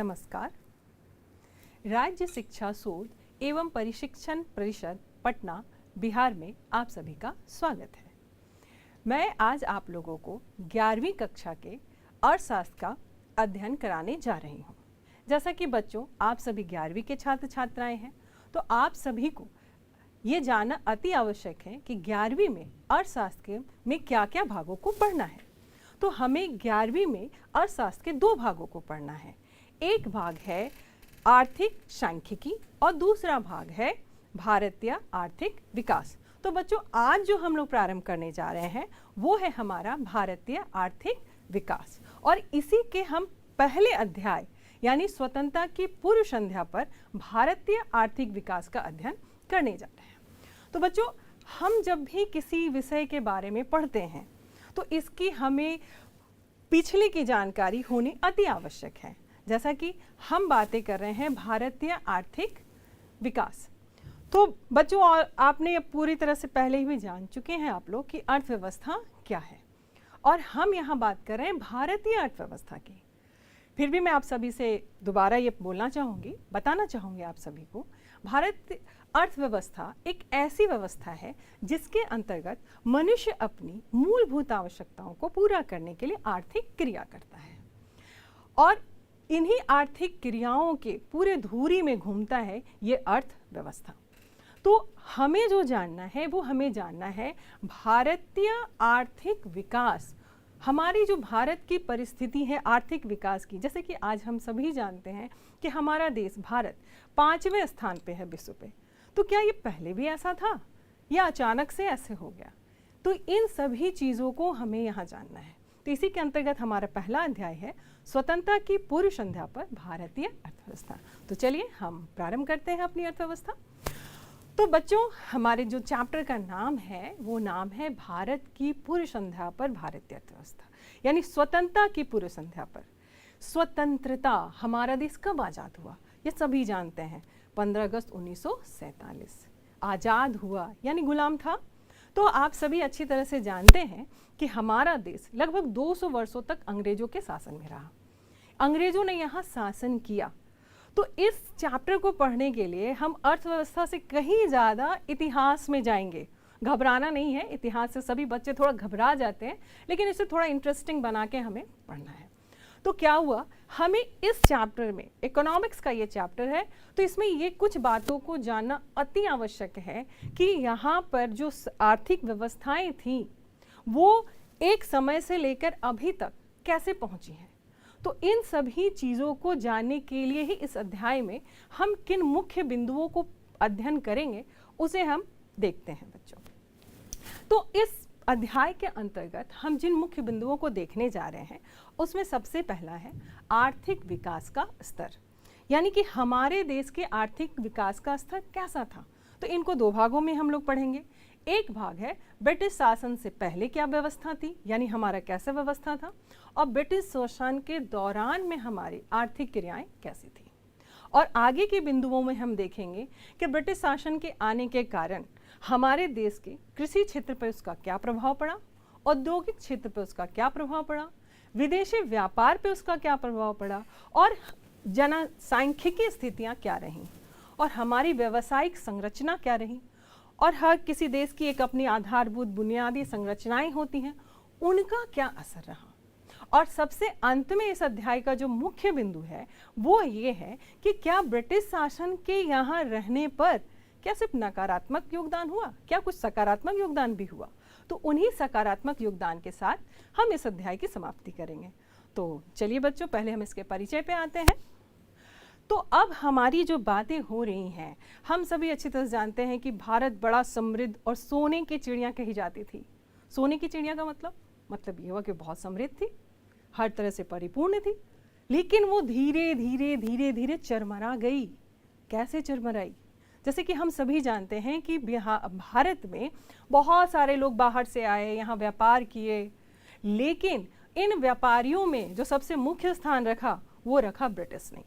नमस्कार। राज्य शिक्षा शोध एवं प्रशिक्षण परिषद पटना बिहार में आप सभी का स्वागत है। मैं आज आप लोगों को 11वीं कक्षा के अर्थशास्त्र का अध्ययन कराने जा रही हूँ। जैसा कि बच्चों, आप सभी 11वीं के छात्र छात्राएं हैं, तो आप सभी को ये जानना अति आवश्यक है कि 11वीं में अर्थशास्त्र में क्या क्या भागों को पढ़ना है। तो हमें 11वीं में अर्थशास्त्र के दो भागों को पढ़ना है। एक भाग है आर्थिक सांख्यिकी और दूसरा भाग है भारतीय आर्थिक विकास। तो बच्चों, आज जो हम लोग प्रारंभ करने जा रहे हैं वो है हमारा भारतीय आर्थिक विकास, और इसी के हम पहले अध्याय यानी स्वतंत्रता की पूर्व संध्या पर भारतीय आर्थिक विकास का अध्ययन करने जा रहे हैं। तो बच्चों, हम जब भी किसी विषय के बारे में पढ़ते हैं तो इसकी हमें पिछले की जानकारी होनी अति आवश्यक है। जैसा कि हम बातें कर रहे हैं भारतीय आर्थिक विकास, तो बच्चों आपने पूरी तरह से पहले ही भी जान चुके हैं आप लोग कि अर्थव्यवस्था क्या है, और हम यहाँ बात कर रहे हैं भारतीय अर्थव्यवस्था की। फिर भी मैं आप सभी से दोबारा ये बताना चाहूँगी आप सभी को, भारत अर्थव्यवस्था एक ऐसी व्यवस्था है जिसके अंतर्गत मनुष्य अपनी मूलभूत आवश्यकताओं को पूरा करने के लिए आर्थिक क्रिया करता है, और इन्हीं आर्थिक क्रियाओं के पूरे धुरी में घूमता है ये अर्थव्यवस्था। तो हमें जो जानना है वो हमें जानना है भारतीय आर्थिक विकास, हमारी जो भारत की परिस्थिति है आर्थिक विकास की। जैसे कि आज हम सभी जानते हैं कि हमारा देश भारत 5वें स्थान पे है विश्व पे। तो क्या ये पहले भी ऐसा था या अचानक से ऐसे हो गया? तो इन सभी चीज़ों को हमें यहाँ जानना है। तो इसी के अंतर्गत हमारा पहला अध्याय है स्वतंत्रता की पूर्व संध्या पर भारतीय अर्थव्यवस्था। तो चलिए हम प्रारंभ करते हैं अपनी अर्थव्यवस्था। तो बच्चों, हमारे जो चैप्टर का नाम है वो नाम है भारत की पूर्व संध्या पर भारतीय अर्थव्यवस्था, यानी स्वतंत्रता की पूर्व संध्या पर। स्वतंत्रता, हमारा देश कब आज़ाद हुआ ये सभी जानते हैं, 15 अगस्त 1947 आज़ाद हुआ, यानी गुलाम था। तो आप सभी अच्छी तरह से जानते हैं कि हमारा देश लगभग 200 वर्षों तक अंग्रेजों के शासन में रहा। अंग्रेजों ने यहाँ शासन किया। तो इस चैप्टर को पढ़ने के लिए हम अर्थव्यवस्था से कहीं ज़्यादा इतिहास में जाएंगे। घबराना नहीं है, इतिहास से सभी बच्चे थोड़ा घबरा जाते हैं, लेकिन इसे थोड़ा इंटरेस्टिंग बना के हमें पढ़ना है। तो क्या हुआ, हमें इस चैप्टर में, इकोनॉमिक्स का ये चैप्टर है, तो इसमें ये कुछ बातों को जानना अति आवश्यक है कि यहाँ पर जो आर्थिक व्यवस्थाएं थीं वो एक समय से लेकर अभी तक कैसे पहुँची हैं। तो इन सभी चीज़ों को जानने के लिए ही इस अध्याय में हम किन मुख्य बिंदुओं को अध्ययन करेंगे उसे हम देखते हैं बच्चों। तो इस अध्याय के अंतर्गत हम जिन मुख्य बिंदुओं को देखने जा रहे हैं उसमें सबसे पहला है आर्थिक विकास का स्तर, यानी कि हमारे देश के आर्थिक विकास का स्तर कैसा था। तो इनको दो भागों में हम लोग पढ़ेंगे। एक भाग है ब्रिटिश शासन से पहले क्या व्यवस्था थी, यानी हमारा कैसा व्यवस्था था, और ब्रिटिश शासन के दौरान में हमारी आर्थिक क्रियाएं कैसी थी। और आगे के बिंदुओं में हम देखेंगे कि ब्रिटिश शासन के आने के कारण हमारे देश के कृषि क्षेत्र पर उसका क्या प्रभाव पड़ा, औद्योगिक क्षेत्र पर उसका क्या प्रभाव पड़ा, विदेशी व्यापार पर उसका क्या प्रभाव पड़ा, और जनसांख्यिकी स्थितियाँ क्या रहीं, और हमारी व्यावसायिक संरचना क्या रही, और हर किसी देश की एक अपनी आधारभूत बुनियादी संरचनाएं होती हैं, उनका क्या असर रहा। और सबसे अंत में इस अध्याय का जो मुख्य बिंदु है वो ये है कि क्या ब्रिटिश शासन के यहाँ रहने पर क्या सिर्फ नकारात्मक योगदान हुआ, क्या कुछ सकारात्मक योगदान भी हुआ। तो उन्हीं सकारात्मक योगदान के साथ हम इस अध्याय की समाप्ति करेंगे। तो चलिए बच्चों, पहले हम इसके परिचय पे आते हैं। तो अब हमारी जो बातें हो रही हैं, हम सभी अच्छी तरह जानते हैं कि भारत बड़ा समृद्ध और सोने की चिड़िया कही जाती थी। सोने की चिड़िया का मतलब ये हुआ कि बहुत समृद्ध थी, हर तरह से परिपूर्ण थी, लेकिन वो धीरे धीरे चरमरा गई। कैसे चरमराई? जैसे कि हम सभी जानते हैं कि भारत में बहुत सारे लोग बाहर से आए, यहाँ व्यापार किए, लेकिन इन व्यापारियों में जो सबसे मुख्य स्थान रखा वो रखा ब्रिटिश ने।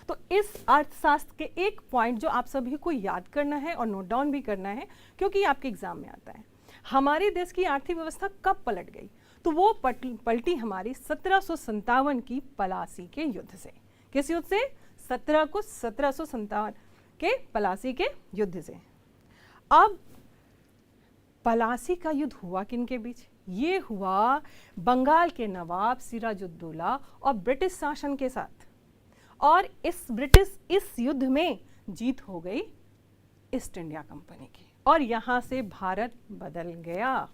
तो इस अर्थशास्त्र के एक पॉइंट जो आप सभी को याद करना है और नोट डाउन भी करना है, क्योंकि आपके एग्जाम में आता है, हमारे देश की आर्थिक व्यवस्था कब पलट गई। तो वो पलटी हमारी 1757 की पलासी के युद्ध से। किस युद्ध से? 1757 के पलासी के युद्ध से। अब पलासी का युद्ध हुआ किन के बीच? ये हुआ बंगाल के नवाब सिराजुद्दौला और ब्रिटिश शासन के साथ। और इस युद्ध में जीत हो गई ईस्ट इंडिया कंपनी की और यहाँ से भारत बदल गया।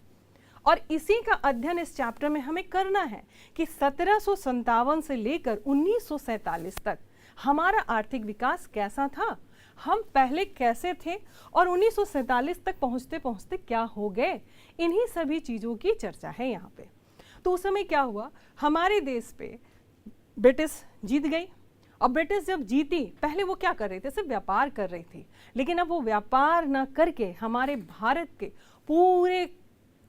और इसी का अध्ययन इस चैप्टर में हमें करना है कि 1757 से लेकर 1947 तक हमारा आर्थिक विकास कैसा था, हम पहले कैसे थे और 1947 तक पहुंचते पहुंचते क्या हो गए, इन्हीं सभी चीज़ों की चर्चा है यहाँ पे। तो उस समय क्या हुआ, हमारे देश पे ब्रिटिश जीत गई। और ब्रिटिश जब जीती, पहले वो क्या कर रहे थे? सिर्फ व्यापार कर रही थी, लेकिन अब वो व्यापार न करके हमारे भारत के पूरे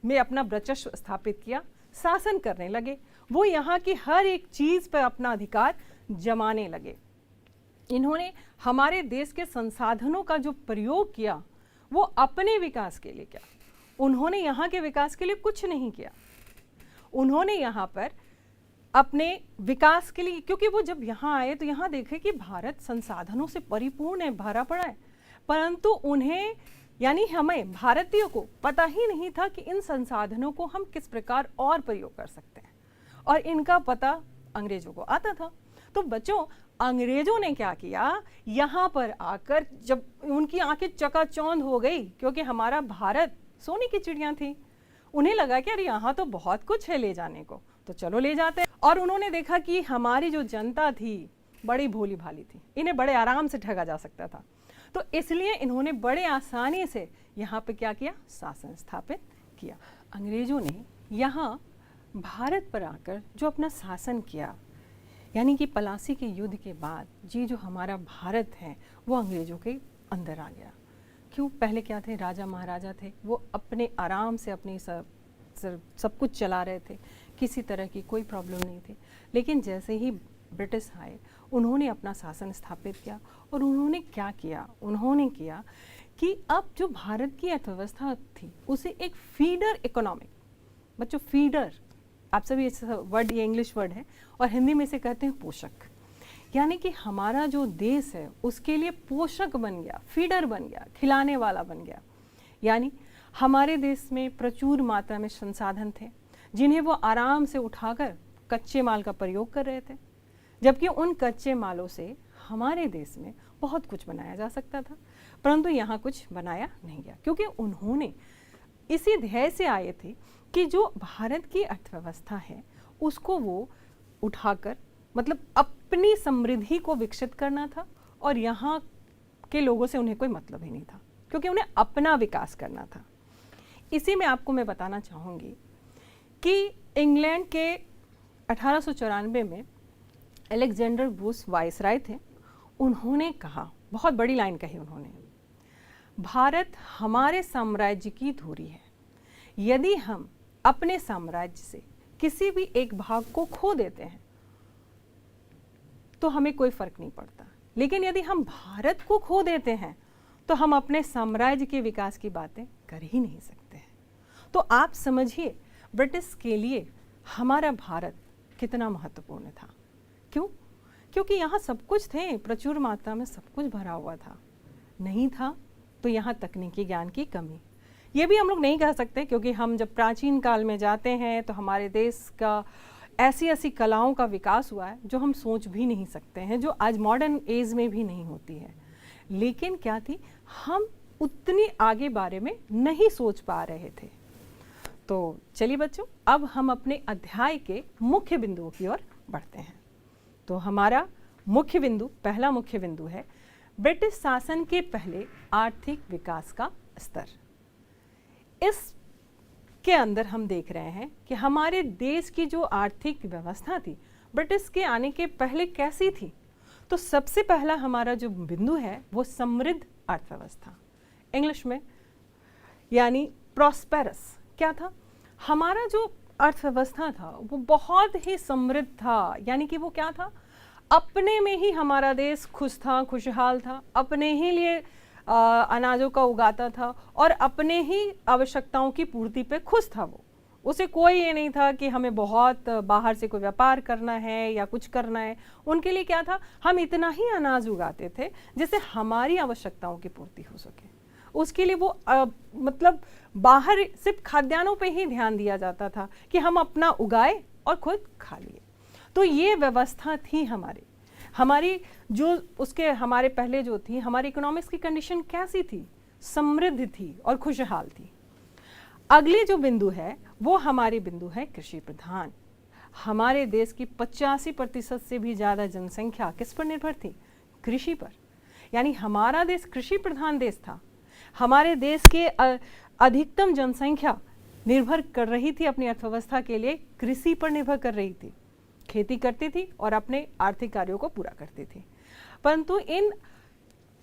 में अपना वर्चस्व स्थापित किया, शासन करने लगे। वो यहाँ की हर एक चीज़ पर अपना अधिकार जमाने लगे। इन्होंने हमारे देश के संसाधनों का जो प्रयोग किया वो अपने विकास के लिए किया। उन्होंने यहाँ के विकास के लिए कुछ नहीं किया। उन्होंने यहाँ पर अपने विकास के लिए, क्योंकि वो जब यहाँ आए तो यहाँ देखे कि भारत संसाधनों से परिपूर्ण है, भरा पड़ा है, परंतु उन्हें यानी हमें भारतीयों को पता ही नहीं था कि इन संसाधनों को हम किस प्रकार और प्रयोग कर सकते हैं। और इनका पता अंग्रेजों को आता था। तो बच्चों, अंग्रेजों ने क्या किया, यहाँ पर आकर जब उनकी आंखें चकाचौंध हो गई, क्योंकि हमारा भारत सोने की चिड़िया थी, उन्हें लगा कि अरे यहाँ तो बहुत कुछ है ले जाने को, तो चलो ले जाते हैं। और उन्होंने देखा कि हमारी जो जनता थी बड़ी भोली भाली थी, इन्हें बड़े आराम से ठगा जा सकता था। तो इसलिए इन्होंने बड़े आसानी से यहाँ पे क्या किया, शासन स्थापित किया। अंग्रेजों ने यहाँ भारत पर आकर जो अपना शासन किया, यानी कि पलासी के युद्ध के बाद जी जो हमारा भारत है वो अंग्रेजों के अंदर आ गया। क्यों? पहले क्या थे, राजा महाराजा थे, वो अपने आराम से अपनी सब कुछ चला रहे थे, किसी तरह की कोई प्रॉब्लम नहीं थी। लेकिन जैसे ही ब्रिटिश आए, उन्होंने अपना शासन स्थापित किया और उन्होंने क्या किया, उन्होंने किया कि अब जो भारत की अर्थव्यवस्था थी उसे एक फीडर इकोनॉमिक, बच्चों फीडर आप सभी इस वर्ड, ये इंग्लिश वर्ड है और हिंदी में इसे कहते हैं पोषक, यानी कि हमारा जो देश है उसके लिए पोषक बन गया, फीडर बन गया, खिलाने वाला बन गया। यानी हमारे देश में प्रचुर मात्रा में संसाधन थे जिन्हें वो आराम से उठाकर कच्चे माल का प्रयोग कर रहे थे, जबकि उन कच्चे मालों से हमारे देश में बहुत कुछ बनाया जा सकता था, परंतु यहाँ कुछ बनाया नहीं गया, क्योंकि उन्होंने इसी ध्येय से आए थे कि जो भारत की अर्थव्यवस्था है उसको वो उठाकर मतलब अपनी समृद्धि को विकसित करना था और यहाँ के लोगों से उन्हें कोई मतलब ही नहीं था, क्योंकि उन्हें अपना विकास करना था। इसी में आपको मैं बताना चाहूँगी कि इंग्लैंड के 1894 में अलेक्जेंडर वुड्स वाइसराय थे। उन्होंने कहा, बहुत बड़ी लाइन कही उन्होंने, भारत हमारे साम्राज्य की धुरी है, यदि हम अपने साम्राज्य से किसी भी एक भाग को खो देते हैं तो हमें कोई फर्क नहीं पड़ता, लेकिन यदि हम भारत को खो देते हैं तो हम अपने साम्राज्य के विकास की बातें कर ही नहीं सकते हैं। तो आप समझिए ब्रिटिश के लिए हमारा भारत कितना महत्वपूर्ण था। क्यों? क्योंकि यहाँ सब कुछ थे, प्रचुर मात्रा में सब कुछ भरा हुआ था। नहीं था तो यहाँ तकनीकी ज्ञान की कमी, ये भी हम लोग नहीं कह सकते, क्योंकि हम जब प्राचीन काल में जाते हैं तो हमारे देश का ऐसी ऐसी कलाओं का विकास हुआ है जो हम सोच भी नहीं सकते हैं, जो आज मॉडर्न एज में भी नहीं होती है। लेकिन क्या थी, हम उतनी आगे बारे में नहीं सोच पा रहे थे। तो चलिए बच्चों, अब हम अपने अध्याय के मुख्य बिंदुओं की ओर बढ़ते हैं। तो हमारा मुख्य बिंदु, पहला मुख्य बिंदु है ब्रिटिश शासन के पहले आर्थिक विकास का स्तर। इस के अंदर हम देख रहे हैं कि हमारे देश की जो आर्थिक व्यवस्था थी ब्रिटिश के आने के पहले कैसी थी। तो सबसे पहला हमारा जो बिंदु है वो समृद्ध अर्थव्यवस्था, इंग्लिश में यानी प्रॉस्पेरस। क्या था? हमारा जो अर्थव्यवस्था था वो बहुत ही समृद्ध था, यानी कि वो क्या था, अपने में ही हमारा देश खुश था, खुशहाल था, अपने ही लिए अनाजों का उगाता था और अपने ही आवश्यकताओं की पूर्ति पे खुश था वो। उसे कोई ये नहीं था कि हमें बहुत बाहर से कोई व्यापार करना है या कुछ करना है। उनके लिए क्या था, हम इतना ही अनाज उगाते थे जिससे हमारी आवश्यकताओं की पूर्ति हो सके। उसके लिए वो मतलब बाहर सिर्फ खाद्यान्नों पे ही ध्यान दिया जाता था कि हम अपना उगाए और खुद खा लिए। तो ये व्यवस्था थी हमारी जो उसके हमारे पहले जो थी हमारी इकोनॉमिक्स की कंडीशन कैसी थी, समृद्ध थी और खुशहाल थी। अगली जो बिंदु है वो हमारी बिंदु है कृषि प्रधान। हमारे देश की 85% से भी ज़्यादा जनसंख्या किस पर निर्भर थी, कृषि पर। यानी हमारा देश कृषि प्रधान देश था। हमारे देश के अधिकतम जनसंख्या निर्भर कर रही थी अपनी अर्थव्यवस्था के लिए, कृषि पर निर्भर कर रही थी, खेती करती थी और अपने आर्थिक कार्यों को पूरा करती थी। परंतु इन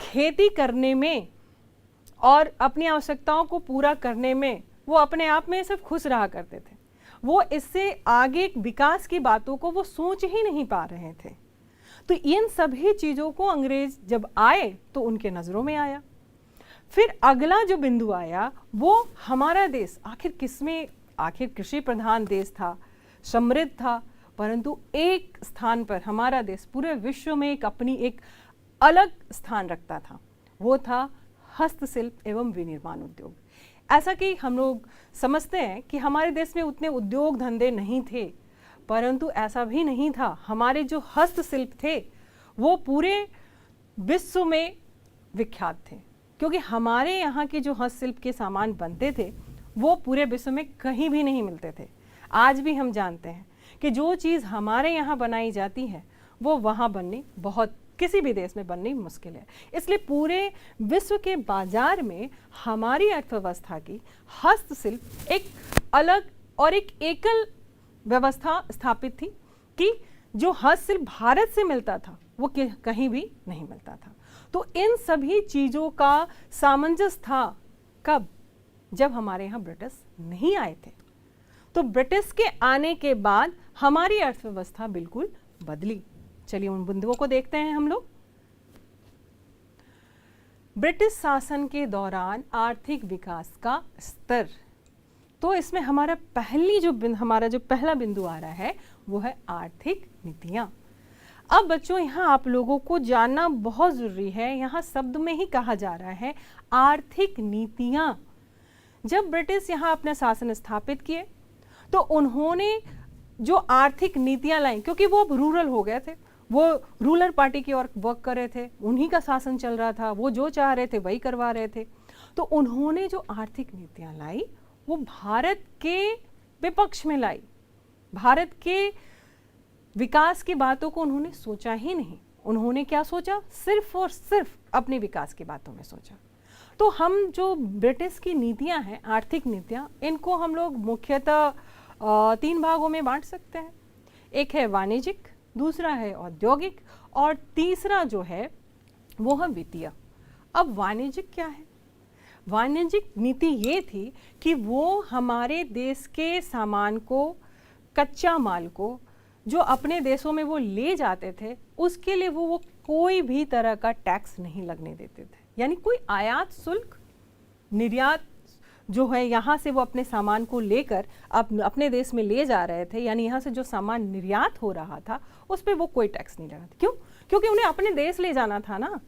खेती करने में और अपनी आवश्यकताओं को पूरा करने में वो अपने आप में सिर्फ खुश रहा करते थे। वो इससे आगे विकास की बातों को वो सोच ही नहीं पा रहे थे। तो इन सभी चीज़ों को अंग्रेज जब आए तो उनके नज़रों में आया। फिर अगला जो बिंदु आया वो हमारा देश आखिर कृषि प्रधान देश था, समृद्ध था, परंतु एक स्थान पर हमारा देश पूरे विश्व में अपनी एक अलग स्थान रखता था। वो था हस्तशिल्प एवं विनिर्माण उद्योग। ऐसा कि हम लोग समझते हैं कि हमारे देश में उतने उद्योग धंधे नहीं थे, परंतु ऐसा भी नहीं था। हमारे जो हस्तशिल्प थे वो पूरे विश्व में विख्यात थे, क्योंकि हमारे यहाँ के जो हस्तशिल्प के सामान बनते थे वो पूरे विश्व में कहीं भी नहीं मिलते थे। आज भी हम जानते हैं कि जो चीज़ हमारे यहाँ बनाई जाती है वो वहाँ बननी किसी भी देश में बननी मुश्किल है। इसलिए पूरे विश्व के बाजार में हमारी अर्थव्यवस्था की हस्तशिल्प एक अलग और एक एकल व्यवस्था स्थापित थी कि जो हस्तशिल्प भारत से मिलता था वो कहीं भी नहीं मिलता था। तो इन सभी चीज़ों का सामंजस्य था कब, जब हमारे यहाँ ब्रिटिश नहीं आए थे। तो ब्रिटिश के आने के बाद हमारी अर्थव्यवस्था बिल्कुल बदली। चलिए उन बिंदुओं को देखते हैं हम लोग। ब्रिटिश शासन के दौरान आर्थिक विकास का स्तर, तो इसमें हमारा जो पहला बिंदु आ रहा है वो है आर्थिक नीतियां। अब बच्चों यहाँ आप लोगों को जानना बहुत ज़रूरी है, यहाँ शब्द में ही कहा जा रहा है आर्थिक नीतियां। जब ब्रिटिश यहाँ अपना शासन स्थापित किए तो उन्होंने जो आर्थिक नीतियां लाई, क्योंकि वो अब रूरल हो गए थे, वो रूलर पार्टी की ओर वर्क कर रहे थे, उन्हीं का शासन चल रहा था, वो जो चाह रहे थे वही करवा रहे थे। तो उन्होंने जो आर्थिक नीतियां लाई वो भारत के विपक्ष में लाई। भारत के विकास की बातों को उन्होंने सोचा ही नहीं। उन्होंने क्या सोचा, सिर्फ और सिर्फ अपने विकास की बातों में सोचा। तो हम जो ब्रिटिश की नीतियां हैं, आर्थिक नीतियां, इनको हम लोग मुख्यतः 3 भागों में बांट सकते हैं। एक है वाणिज्यिक, दूसरा है औद्योगिक और तीसरा जो है वो है वित्तीय। अब वाणिज्यिक क्या है? वाणिज्यिक नीति ये थी कि वो हमारे देश के सामान को, कच्चा माल को जो अपने देशों में वो ले जाते थे उसके लिए वो कोई भी तरह का टैक्स नहीं लगने देते थे। यानी कोई आयात शुल्क, निर्यात जो है यहाँ से वो अपने सामान को लेकर अपने देश में ले जा रहे थे, यानी यहाँ से जो सामान निर्यात हो रहा था उस पर वो कोई टैक्स नहीं लगाते। क्यों? क्योंकि उन्हें अपने देश ले जाना था ना।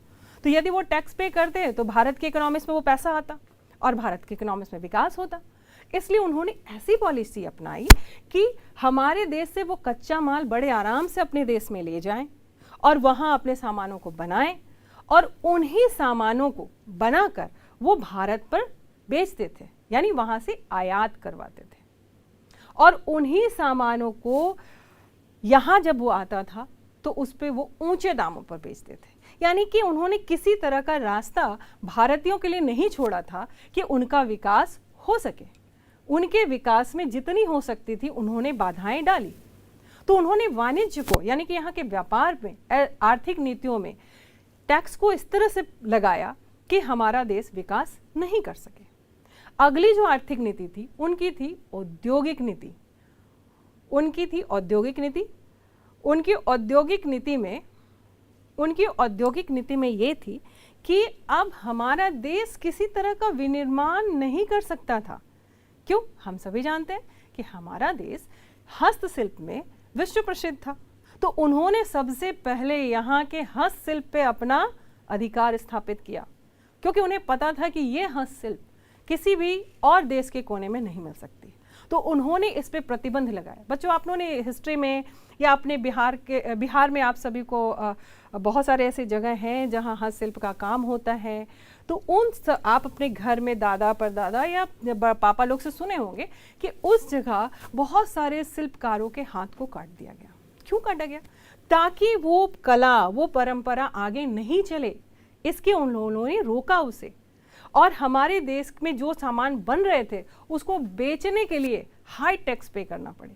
तो यदि वो टैक्स पे करते तो भारत के इकोनॉमिक्स में वो पैसा आता और भारत के इकोनॉमिक्स में विकास होता। इसलिए उन्होंने ऐसी पॉलिसी अपनाई कि हमारे देश से वो कच्चा माल बड़े आराम से अपने देश में ले जाएं और वहाँ अपने सामानों को बनाएं और उन्हीं सामानों को बनाकर वो भारत पर बेचते थे, यानी वहाँ से आयात करवाते थे और उन्हीं सामानों को यहाँ जब वो आता था तो उस पर वो ऊंचे दामों पर बेचते थे। यानी कि उन्होंने किसी तरह का रास्ता भारतीयों के लिए नहीं छोड़ा था कि उनका विकास हो सके। उनके विकास में जितनी हो सकती थी उन्होंने बाधाएं डाली। तो उन्होंने वाणिज्य को, यानी कि यहाँ के व्यापार में, आर्थिक नीतियों में टैक्स को इस तरह से लगाया कि हमारा देश विकास नहीं कर सके। अगली जो आर्थिक नीति थी उनकी थी औद्योगिक नीति। उनकी औद्योगिक नीति में ये थी कि अब हमारा देश किसी तरह का विनिर्माण नहीं कर सकता था। क्यों? हम सभी जानते हैं कि कि हमारा देश हस्तशिल्प में विश्व प्रसिद्ध था, तो उन्होंने सबसे पहले यहाँ के हस्तशिल्प पे अपना अधिकार स्थापित किया, क्योंकि उन्हें पता था कि ये हस्तशिल्प किसी भी और देश के कोने में नहीं मिल सकती। तो उन्होंने इस पे प्रतिबंध लगाया। बच्चों, आप लोगों ने हिस्ट्री में या अपने बिहार में आप सभी को बहुत सारे ऐसे जगह हैं जहाँ हस्तशिल्प का काम होता है। तो आप अपने घर में दादा परदादा या पापा लोग से सुने होंगे कि उस जगह बहुत सारे शिल्पकारों के हाथ को काट दिया गया। क्यों काटा गया? ताकि वो कला, वो परंपरा आगे नहीं चले, इसके उन लोगों ने रोका उसे। और हमारे देश में जो सामान बन रहे थे उसको बेचने के लिए हाई टैक्स पे करना पड़े।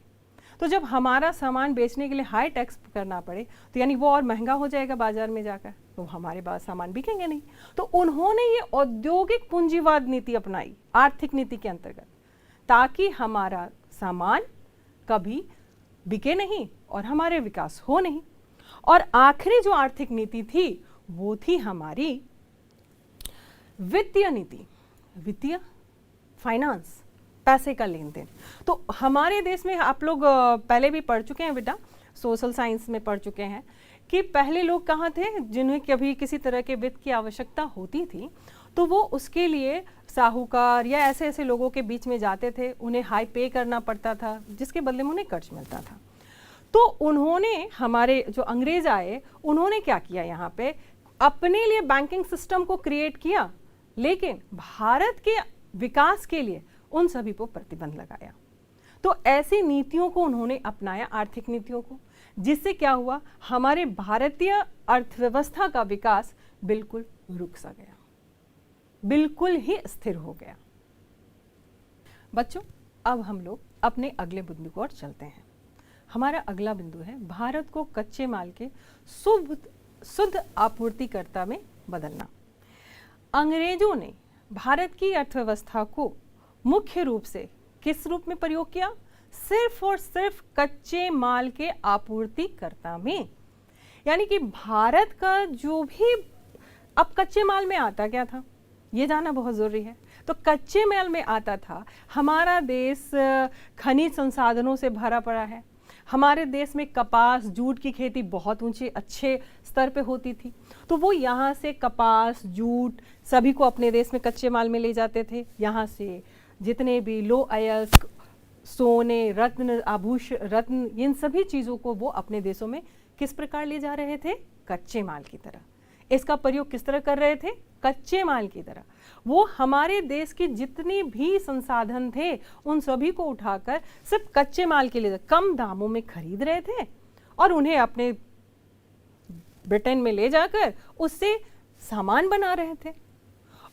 तो जब हमारा सामान बेचने के लिए हाई टैक्स करना पड़े तो यानी वो और महंगा हो जाएगा बाजार में जाकर, तो हमारे पास सामान बिकेंगे नहीं। तो उन्होंने ये औद्योगिक पूंजीवाद नीति अपनाई आर्थिक नीति के अंतर्गत, ताकि हमारा सामान कभी बिके नहीं और हमारे विकास हो नहीं। और आखिरी जो आर्थिक नीति थी वो थी हमारी वित्तीय नीति, वित्तीय फाइनेंस, पैसे का लेन देन। तो हमारे देश में आप लोग पहले भी पढ़ चुके हैं बेटा, सोशल साइंस में पढ़ चुके हैं कि पहले लोग कहाँ थे जिन्हें कभी किसी तरह के वित्त की आवश्यकता होती थी तो वो उसके लिए साहूकार या ऐसे ऐसे लोगों के बीच में जाते थे, उन्हें हाई पे करना पड़ता था जिसके बदले में उन्हें कर्ज मिलता था। तो उन्होंने, हमारे जो अंग्रेज आए, उन्होंने क्या किया, यहाँ पे अपने लिए बैंकिंग सिस्टम को क्रिएट किया, लेकिन भारत के विकास के लिए उन सभी को प्रतिबंध लगाया। तो ऐसी नीतियों को उन्होंने अपनाया, आर्थिक नीतियों को, जिससे क्या हुआ, हमारे भारतीय अर्थव्यवस्था का विकास बिल्कुल रुक सा गया, बिल्कुल ही स्थिर हो गया। बच्चों, अब हम लोग अपने अगले बिंदु को ओर चलते हैं। हमारा अगला बिंदु है भारत को कच्चे माल के शुद्ध आपूर्तिकर्ता में बदलना। अंग्रेजों ने भारत की अर्थव्यवस्था को मुख्य रूप से किस रूप में प्रयोग किया? सिर्फ और सिर्फ कच्चे माल के आपूर्तिकर्ता में। यानी कि भारत का जो भी, अब कच्चे माल में आता क्या था ये जानना बहुत जरूरी है। तो कच्चे माल में आता था, हमारा देश खनिज संसाधनों से भरा पड़ा है। हमारे देश में कपास, जूट की खेती बहुत ऊंचे अच्छे स्तर पे होती थी, तो वो यहाँ से कपास, जूट सभी को अपने देश में कच्चे माल में ले जाते थे। यहाँ से जितने भी लो अयस्क, सोने, रत्न, आभूषण, रत्न, इन सभी चीज़ों को वो अपने देशों में किस प्रकार ले जा रहे थे? कच्चे माल की तरह। इसका प्रयोग किस तरह कर रहे थे? कच्चे माल की तरह। वो हमारे देश की जितनी भी संसाधन थे उन सभी को उठाकर सिर्फ कच्चे माल के लिए कम दामों में खरीद रहे थे और उन्हें अपने ब्रिटेन में ले जाकर उससे सामान बना रहे थे।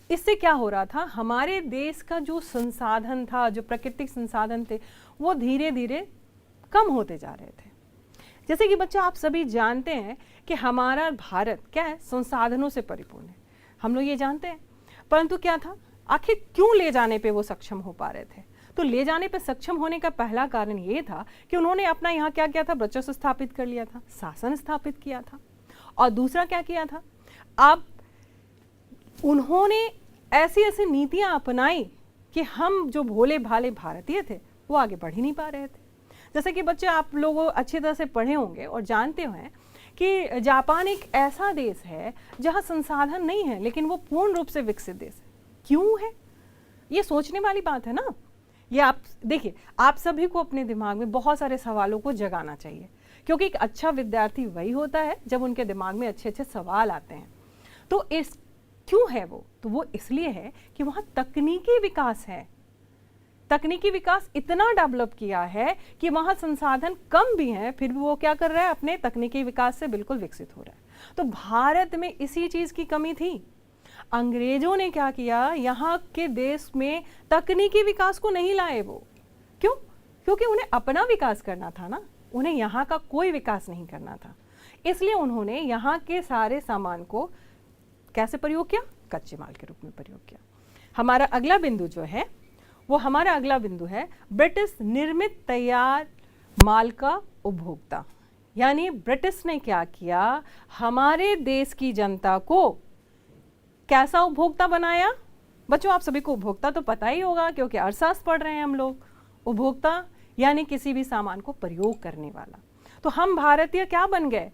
इससे क्या हो रहा था, हमारे देश का जो संसाधन था, जो प्राकृतिक संसाधन थे, वो धीरे धीरे कम होते जा रहे थे। जैसे कि बच्चा आप सभी जानते हैं कि हमारा भारत क्या है, संसाधनों से परिपूर्ण है, हम लोग ये जानते हैं। परंतु क्या था, आखिर क्यों ले जाने पे वो सक्षम हो पा रहे थे? तो ले जाने पे सक्षम होने का पहला कारण ये था कि उन्होंने अपना यहाँ क्या किया था, वर्चस्व स्थापित कर लिया था, शासन स्थापित किया था। और दूसरा क्या किया था, अब उन्होंने ऐसी ऐसी नीतियाँ अपनाई कि हम जो भोले भाले भारतीय थे वो आगे बढ़ ही नहीं पा रहे थे। जैसे कि बच्चे आप लोग अच्छी तरह से पढ़े होंगे और जानते हैं कि जापान एक ऐसा देश है जहाँ संसाधन नहीं है लेकिन वो पूर्ण रूप से विकसित देश है। क्यों है? ये सोचने वाली बात है ना। ये आप देखिए, आप सभी को अपने दिमाग में बहुत सारे सवालों को जगाना चाहिए, क्योंकि एक अच्छा विद्यार्थी वही होता है जब उनके दिमाग में अच्छे अच्छे सवाल आते हैं। तो इस क्यों है वो? तो वो इसलिए है कि वहाँ तकनीकी विकास है। तकनीकी विकास इतना डेवलप किया है कि वहाँ संसाधन कम भी हैं, फिर भी वो क्या कर रहा है, अपने तकनीकी विकास से बिल्कुल विकसित हो रहा है। तो भारत में इसी चीज़ की कमी थी। अंग्रेजों ने क्या किया, यहाँ के देश में तकनीकी विकास को नहीं लाए वो। क्यों? क्योंकि उन्हें अपना विकास करना था ना, उन्हें यहाँ का कोई विकास नहीं करना था। इसलिए उन्होंने यहाँ के सारे सामान को कैसे प्रयोग किया? कच्चे माल के रूप में प्रयोग किया। हमारा अगला बिंदु जो है वो हमारा अगला बिंदु है ब्रिटिश निर्मित तैयार माल का उपभोक्ता। यानी ब्रिटिश ने क्या किया, हमारे देश की जनता को कैसा उपभोक्ता बनाया? बच्चों आप सभी को उपभोक्ता तो पता ही होगा क्योंकि अर्थशास्त्र पढ़ रहे हैं हम लोग। उपभोक्ता यानी किसी भी सामान को प्रयोग करने वाला। तो हम भारतीय क्या बन गए?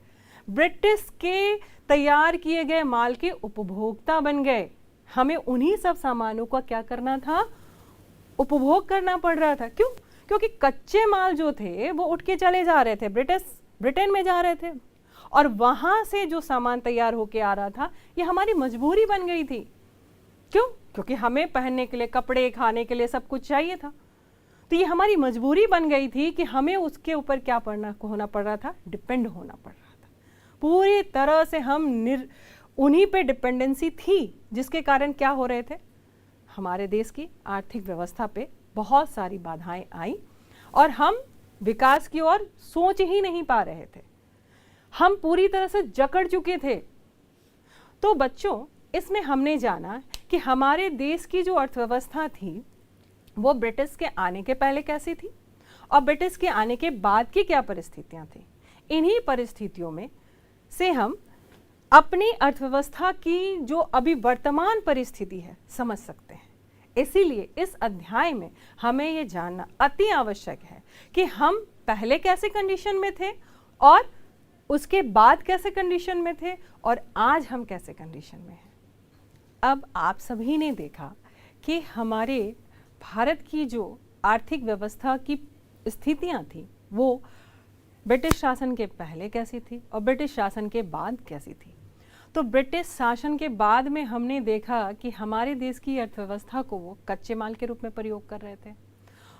ब्रिटिश के तैयार किए गए माल के उपभोक्ता बन गए। हमें उन्हीं सब सामानों का क्या करना था? उपभोग करना पड़ रहा था। क्यों? क्योंकि कच्चे माल जो थे वो उठ के चले जा रहे थे, ब्रिटेन में जा रहे थे, और वहां से जो सामान तैयार होके आ रहा था ये हमारी मजबूरी बन गई थी। क्यों? क्योंकि हमें पहनने के लिए, कपड़े, खाने के लिए सब कुछ चाहिए था। तो ये हमारी मजबूरी बन गई थी कि हमें उसके ऊपर क्या होना पड़ रहा था? डिपेंड होना पड़ रहा था। पूरी तरह से हम उन्हीं पे डिपेंडेंसी थी, जिसके कारण क्या हो रहे थे? हमारे देश की आर्थिक व्यवस्था पे बहुत सारी बाधाएं आई और हम विकास की ओर सोच ही नहीं पा रहे थे। हम पूरी तरह से जकड़ चुके थे। तो बच्चों, इसमें हमने जाना कि हमारे देश की जो अर्थव्यवस्था थी वो ब्रिटिश के आने के पहले कैसी थी और ब्रिटिश के आने के बाद की क्या परिस्थितियां थी। इन्हीं परिस्थितियों में से हम अपनी अर्थव्यवस्था की जो अभी वर्तमान परिस्थिति है समझ सकते हैं। इसीलिए इस अध्याय में हमें ये जानना अति आवश्यक है कि हम पहले कैसे कंडीशन में थे और उसके बाद कैसे कंडीशन में थे और आज हम कैसे कंडीशन में हैं। अब आप सभी ने देखा कि हमारे भारत की जो आर्थिक व्यवस्था की स्थितियां थी वो ब्रिटिश शासन के पहले कैसी थी और ब्रिटिश शासन के बाद कैसी थी। तो ब्रिटिश शासन के बाद में हमने देखा कि हमारे देश की अर्थव्यवस्था को वो कच्चे माल के रूप में प्रयोग कर रहे थे।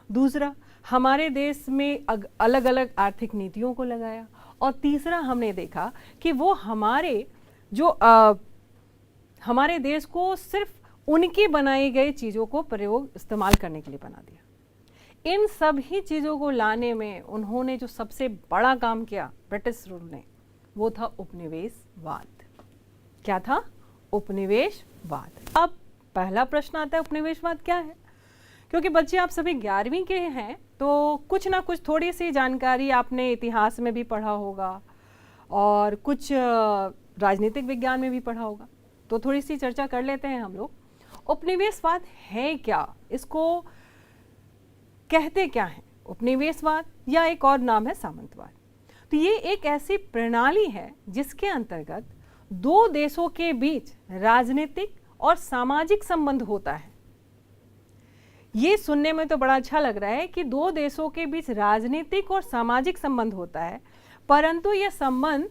दूसरा, हमारे देश में अलग अलग आर्थिक नीतियों को लगाया। और तीसरा, हमने देखा कि वो हमारे देश को सिर्फ उनकी बनाई गई चीज़ों को इस्तेमाल करने के लिए बना दिया। इन सभी चीज़ों को लाने में उन्होंने जो सबसे बड़ा काम किया ब्रिटिश रूल ने, वो था उपनिवेशवाद। क्या था? उपनिवेशवाद। अब पहला प्रश्न आता है, उपनिवेशवाद क्या है? क्योंकि बच्चे आप सभी 11वीं के हैं तो कुछ ना कुछ थोड़ी सी जानकारी आपने इतिहास में भी पढ़ा होगा और कुछ राजनीतिक विज्ञान में भी पढ़ा होगा। तो थोड़ी सी चर्चा कर लेते हैं हम लोग। उपनिवेशवाद है क्या? इसको कहते क्या है? उपनिवेशवाद या एक और नाम है सामंतवाद। तो ये एक ऐसी प्रणाली है जिसके अंतर्गत दो देशों के बीच राजनीतिक और सामाजिक संबंध होता है। ये सुनने में तो बड़ा अच्छा लग रहा है कि दो देशों के बीच राजनीतिक और सामाजिक संबंध होता है, परंतु यह संबंध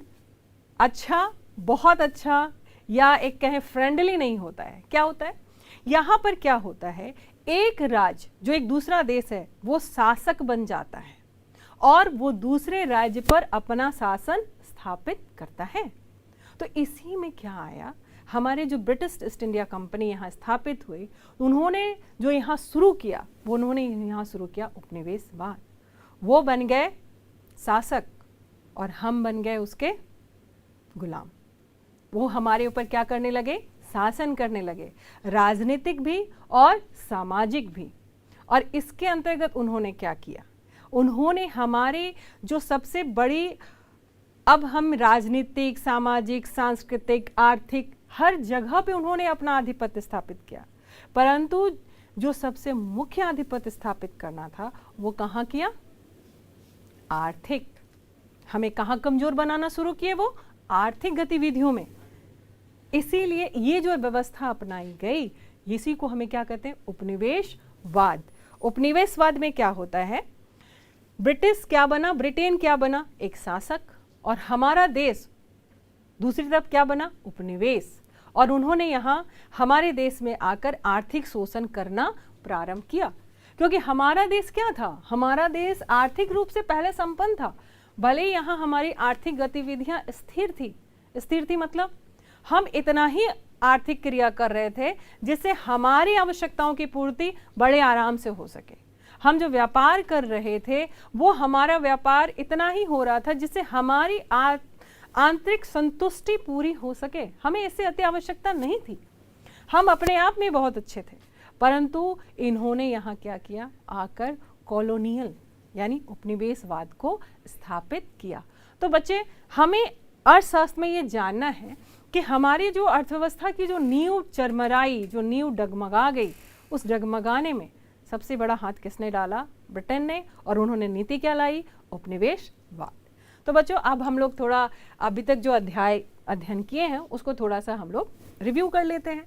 अच्छा, बहुत अच्छा या एक कहें फ्रेंडली नहीं होता है। क्या होता है? यहाँ पर क्या होता है, एक राज्य जो एक दूसरा देश है वो शासक बन जाता है और वो दूसरे राज्य पर अपना शासन स्थापित करता है। तो इसी में क्या आया, हमारे जो ब्रिटिश ईस्ट इंडिया कंपनी यहाँ स्थापित हुई, उन्होंने जो यहाँ शुरू किया वो उन्होंने यहाँ शुरू किया उपनिवेशवाद। वो बन गए शासक और हम बन गए उसके गुलाम। वो हमारे ऊपर क्या करने लगे? शासन करने लगे, राजनीतिक भी और सामाजिक भी। और इसके अंतर्गत उन्होंने क्या किया? उन्होंने हमारे जो सबसे बड़ी, अब हम राजनीतिक, सामाजिक, सांस्कृतिक, आर्थिक हर जगह पे उन्होंने अपना आधिपत्य स्थापित किया, परंतु जो सबसे मुख्य आधिपत्य स्थापित करना था वो कहाँ किया? आर्थिक। हमें कहाँ कमजोर बनाना शुरू किए? वो आर्थिक गतिविधियों में। इसीलिए ये जो व्यवस्था अपनाई गई, इसी को हमें क्या कहते हैं? उपनिवेशवाद। उपनिवेशवाद में क्या होता है? ब्रिटिश क्या बना? ब्रिटेन क्या बना? एक शासक। और हमारा देश दूसरी तरफ क्या बना? उपनिवेश। और उन्होंने यहाँ हमारे देश में आकर आर्थिक शोषण करना प्रारंभ किया। क्योंकि हमारा देश क्या था? हमारा देश आर्थिक रूप से पहले संपन्न था, भले ही यहाँ हमारी आर्थिक गतिविधियाँ स्थिर थी मतलब हम इतना ही आर्थिक क्रिया कर रहे थे जिससे हमारी आवश्यकताओं की पूर्ति बड़े आराम से हो सके। हम जो व्यापार कर रहे थे वो हमारा व्यापार इतना ही हो रहा था जिससे हमारी आंतरिक संतुष्टि पूरी हो सके। हमें इससे अति आवश्यकता नहीं थी, हम अपने आप में बहुत अच्छे थे। परंतु इन्होंने यहाँ क्या किया? आकर कॉलोनियल यानी उपनिवेशवाद को स्थापित किया। तो बच्चे, हमें अर्थशास्त्र में ये जानना है कि हमारी जो अर्थव्यवस्था की जो नींव चरमराई, जो नींव डगमगा गई, उस डगमगाने में सबसे बड़ा हाथ किसने डाला? ब्रिटेन ने। और उन्होंने नीति क्या लाई? उपनिवेशवाद। तो बच्चों अब हम लोग थोड़ा अभी तक जो अध्याय अध्ययन किए हैं उसको थोड़ा सा हम लोग रिव्यू कर लेते हैं।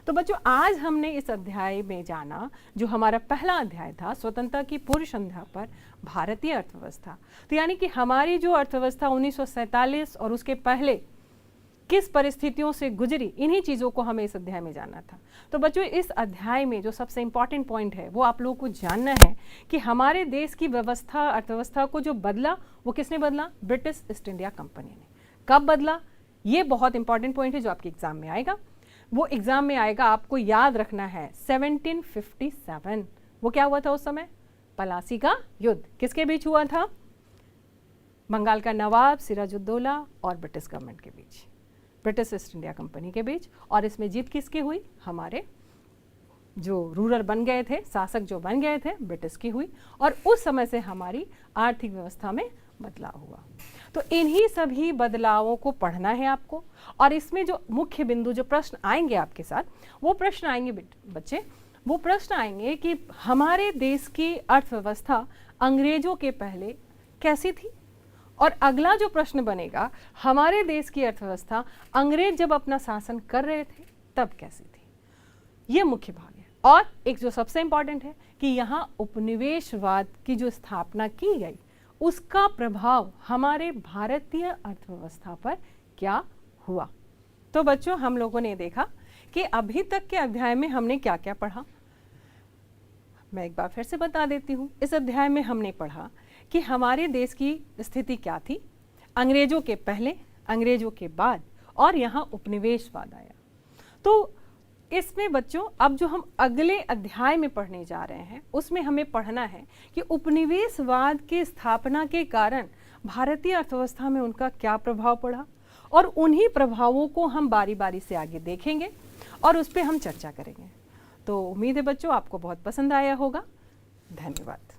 तो बच्चों आज हमने इस अध्याय में जाना, जो हमारा पहला अध्याय था स्वतंत्रता की पूर्व संध्या पर भारतीय अर्थव्यवस्था। तो यानी कि हमारी जो अर्थव्यवस्था 1947 और उसके पहले किस परिस्थितियों से गुजरी, इन्हीं चीज़ों को हमें इस अध्याय में जानना था। तो बच्चों इस अध्याय में जो सबसे इम्पॉर्टेंट पॉइंट है वो आप लोगों को जानना है कि हमारे देश की व्यवस्था, अर्थव्यवस्था को जो बदला वो किसने बदला? ब्रिटिश ईस्ट इंडिया कंपनी ने। कब बदला? ये बहुत इंपॉर्टेंट पॉइंट है जो आपके एग्जाम में आएगा। वो एग्जाम में आएगा, आपको याद रखना है 1757। वो क्या हुआ था उस समय? पलासी का युद्ध। किसके बीच हुआ था? बंगाल का नवाब सिराजुद्दौला और ब्रिटिश गवर्नमेंट के बीच, ब्रिटिश ईस्ट इंडिया कंपनी के बीच। और इसमें जीत किसकी हुई? हमारे जो रूलर बन गए थे, शासक जो बन गए थे, ब्रिटिश की हुई। और उस समय से हमारी आर्थिक व्यवस्था में बदलाव हुआ। तो इन्हीं सभी बदलावों को पढ़ना है आपको। और इसमें जो मुख्य बिंदु, जो प्रश्न आएंगे आपके साथ, वो प्रश्न आएंगे बच्चे, वो प्रश्न आएंगे कि हमारे देश की अर्थव्यवस्था अंग्रेजों के पहले कैसी थी, और अगला जो प्रश्न बनेगा, हमारे देश की अर्थव्यवस्था अंग्रेज जब अपना शासन कर रहे थे तब कैसी थी। ये मुख्य भाग है। और एक जो सबसे इंपॉर्टेंट है कि यहाँ उपनिवेशवाद की जो स्थापना की गई उसका प्रभाव हमारे भारतीय अर्थव्यवस्था पर क्या हुआ। तो बच्चों हम लोगों ने देखा कि अभी तक के अध्याय में हमने क्या क्या पढ़ा। मैं एक बार फिर से बता देती हूँ। इस अध्याय में हमने पढ़ा कि हमारे देश की स्थिति क्या थी अंग्रेजों के पहले, अंग्रेजों के बाद, और यहाँ उपनिवेशवाद आया। तो इसमें बच्चों अब जो हम अगले अध्याय में पढ़ने जा रहे हैं उसमें हमें पढ़ना है कि उपनिवेशवाद की स्थापना के कारण भारतीय अर्थव्यवस्था में उनका क्या प्रभाव पड़ा, और उन्हीं प्रभावों को हम बारी बारी से आगे देखेंगे और उस पर हम चर्चा करेंगे। तो उम्मीद है बच्चों आपको बहुत पसंद आया होगा। धन्यवाद।